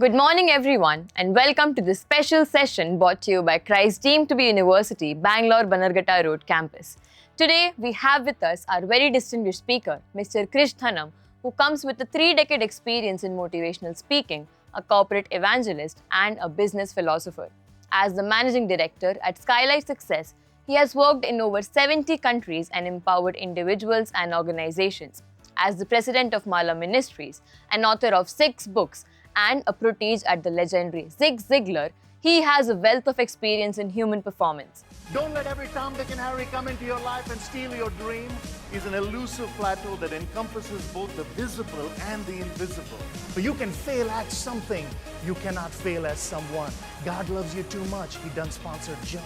Good morning, everyone, and welcome to this special session brought to you by Christ deemed to be University, Bangalore Bannerghatta Road campus. Today, we have with us our very distinguished speaker, Mr. Krish Dhanam, who comes with a 3-decade experience in motivational speaking, a corporate evangelist, and a business philosopher. As the managing director at Skylight Success, he has worked in over 70 countries and empowered individuals and organizations. As the president of Mala Ministries, an author of 6 books, and a protege at the legendary Zig Ziglar, he has a wealth of experience in human performance. Don't let every Tom, Dick, and Harry come into your life and steal your dream. Is an elusive plateau that encompasses both the visible and the invisible. But you can fail at something. You cannot fail as someone. God loves you too much. He done sponsored junk.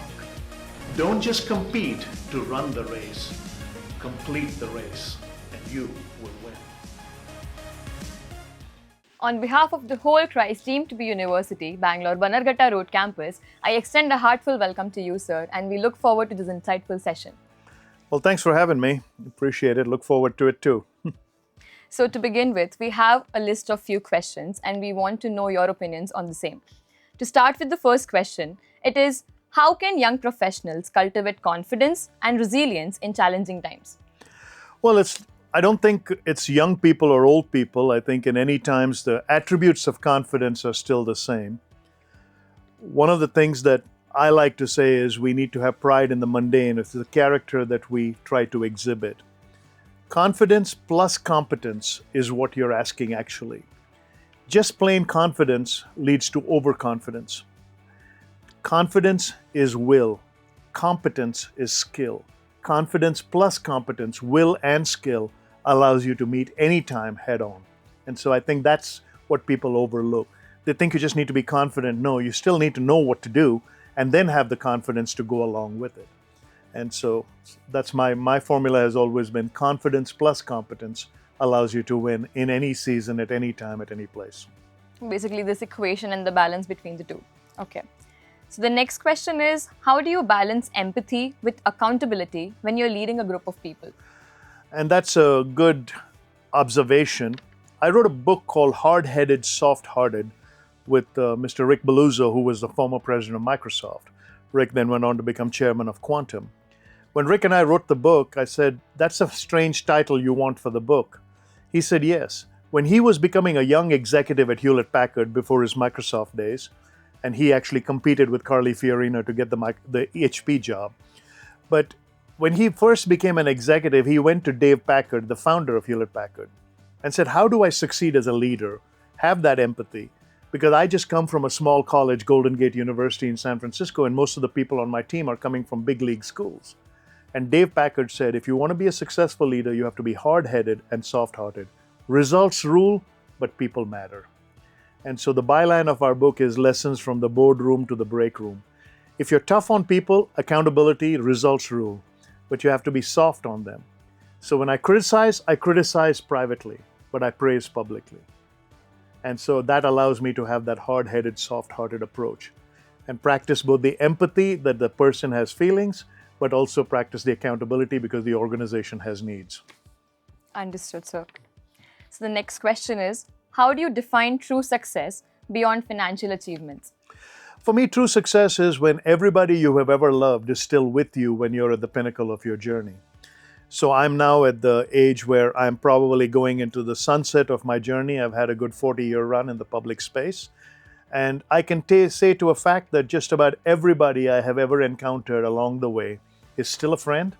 Don't just compete to run the race. Complete the race, and you will win. On behalf of the whole Christ deemed to be University, Bangalore Bannerghatta Road campus, I extend a heartfelt welcome to you, sir, and we look forward to this insightful session. Well, thanks for having me. Appreciate it. Look forward to it too. So to begin with, we have a list of few questions and we want to know your opinions on the same. To start with the first question, it is, how can young professionals cultivate confidence and resilience in challenging times? Well, I don't think it's young people or old people. I think in any times the attributes of confidence are still the same. One of the things that I like to say is we need to have pride in the mundane. It's the character that we try to exhibit. Confidence plus competence is what you're asking actually. Just plain confidence leads to overconfidence. Confidence is will. Competence is skill. Confidence plus competence, will and skill, allows you to meet any time head on. And so I think that's what people overlook. They think you just need to be confident. No, you still need to know what to do and then have the confidence to go along with it. And so that's my formula has always been confidence plus competence allows you to win in any season, at any time, at any place. Basically, this equation and the balance between the two. Okay. So the next question is, how do you balance empathy with accountability when you're leading a group of people? And that's a good observation. I wrote a book called Hard-Headed, Soft-Hearted with Mr. Rick Belluzzo, who was the former president of Microsoft. Rick then went on to become chairman of Quantum. When Rick and I wrote the book, I said, that's a strange title you want for the book. He said, yes. When he was becoming a young executive at Hewlett-Packard before his Microsoft days, and he actually competed with Carly Fiorina to get the HP job. But when he first became an executive, he went to Dave Packard, the founder of Hewlett-Packard, and said, how do I succeed as a leader? Have that empathy. Because I just come from a small college, Golden Gate University in San Francisco, and most of the people on my team are coming from big league schools. And Dave Packard said, if you want to be a successful leader, you have to be hard-headed and soft-hearted. Results rule, but people matter. And so the byline of our book is lessons from the boardroom to the break room. If you're tough on people, accountability, results rule. But you have to be soft on them. So when I criticize privately, but I praise publicly. And so that allows me to have that hard-headed, soft-hearted approach and practice both the empathy that the person has feelings, but also practice the accountability because the organization has needs. Understood, sir. So the next question is, how do you define true success beyond financial achievements? For me, true success is when everybody you have ever loved is still with you when you're at the pinnacle of your journey. So I'm now at the age where I'm probably going into the sunset of my journey. I've had a good 40-year run in the public space. And I can say to a fact that just about everybody I have ever encountered along the way is still a friend.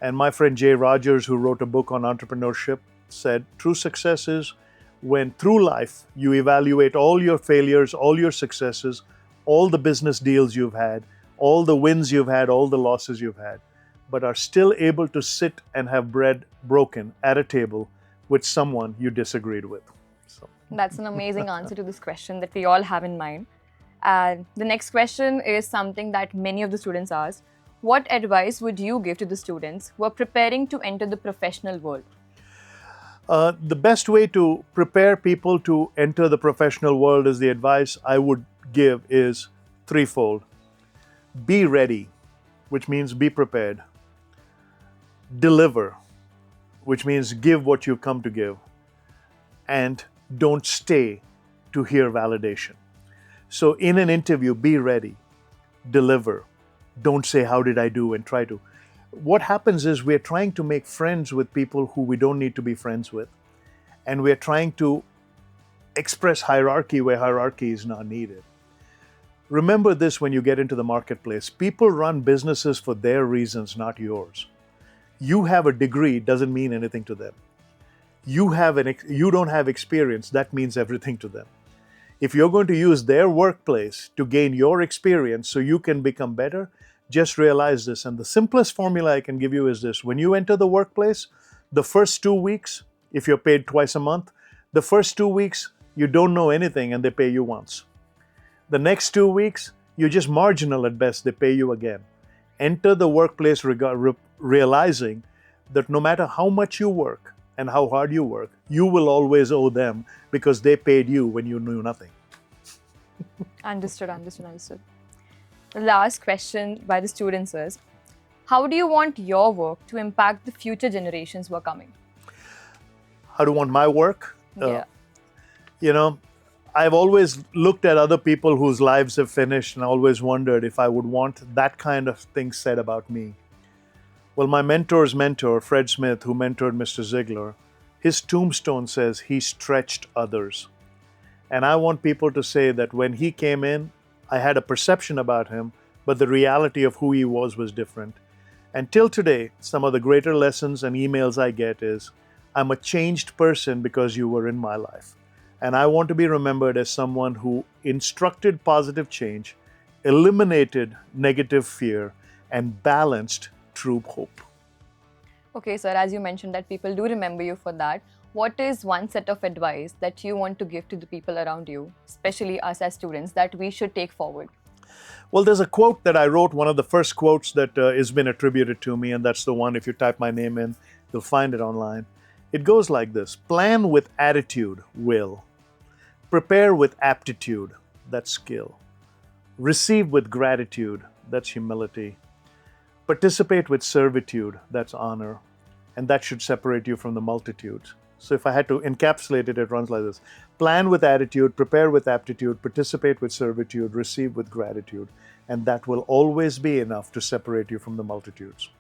And my friend Jay Rogers, who wrote a book on entrepreneurship, said true success is when through life you evaluate all your failures, all your successes, all the business deals you've had, all the wins you've had, all the losses you've had, but are still able to sit and have bread broken at a table with someone you disagreed with. So. That's an amazing answer to this question that we all have in mind. And the next question is something that many of the students ask. What advice would you give to the students who are preparing to enter the professional world? The best way to prepare people to enter the professional world is the advice I would give is threefold. Be ready, which means be prepared. Deliver, which means give what you've come to give. And don't stay, to hear validation. So in an interview, be ready, deliver. Don't say, how did I do? And try to. What happens is we're trying to make friends with people who we don't need to be friends with. And we're trying to express hierarchy where hierarchy is not needed. Remember this when you get into the marketplace. People run businesses for their reasons, not yours. You have a degree doesn't mean anything to them. You don't have experience, that means everything to them. If you're going to use their workplace to gain your experience so you can become better, just realize this. And the simplest formula I can give you is this. When you enter the workplace, the first 2 weeks, if you're paid twice a month, the first 2 weeks, you don't know anything and they pay you once. The next 2 weeks, you're just marginal at best, they pay you again. Enter the workplace realizing that no matter how much you work and how hard you work, you will always owe them because they paid you when you knew nothing. Understood. The last question by the students is, how do you want your work to impact the future generations who are coming? How do you want my work? Yeah. I've always looked at other people whose lives have finished and always wondered if I would want that kind of thing said about me. Well, my mentor's mentor, Fred Smith, who mentored Mr. Ziegler, his tombstone says he stretched others. And I want people to say that when he came in, I had a perception about him, but the reality of who he was different. And till today, some of the greater lessons and emails I get is, I'm a changed person because you were in my life. And I want to be remembered as someone who instructed positive change, eliminated negative fear, and balanced true hope. Okay, sir, as you mentioned that people do remember you for that, what is one set of advice that you want to give to the people around you, especially us as students, that we should take forward? Well, there's a quote that I wrote, one of the first quotes that has been attributed to me, and that's the one, if you type my name in, you'll find it online. It goes like this: plan with attitude, will. Prepare with aptitude, that's skill. Receive with gratitude, that's humility. Participate with servitude, that's honor. And that should separate you from the multitudes. So if I had to encapsulate it, it runs like this: plan with attitude, prepare with aptitude, participate with servitude, receive with gratitude. And that will always be enough to separate you from the multitudes.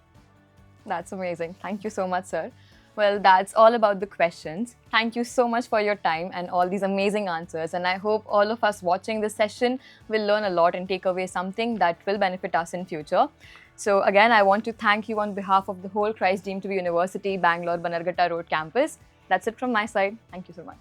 That's amazing. Thank you so much, sir. Well, that's all about the questions. Thank you so much for your time and all these amazing answers. And I hope all of us watching this session will learn a lot and take away something that will benefit us in future. So again, I want to thank you on behalf of the whole Christ Deemed to be University, Bangalore, Bannerghatta Road campus. That's it from my side. Thank you so much.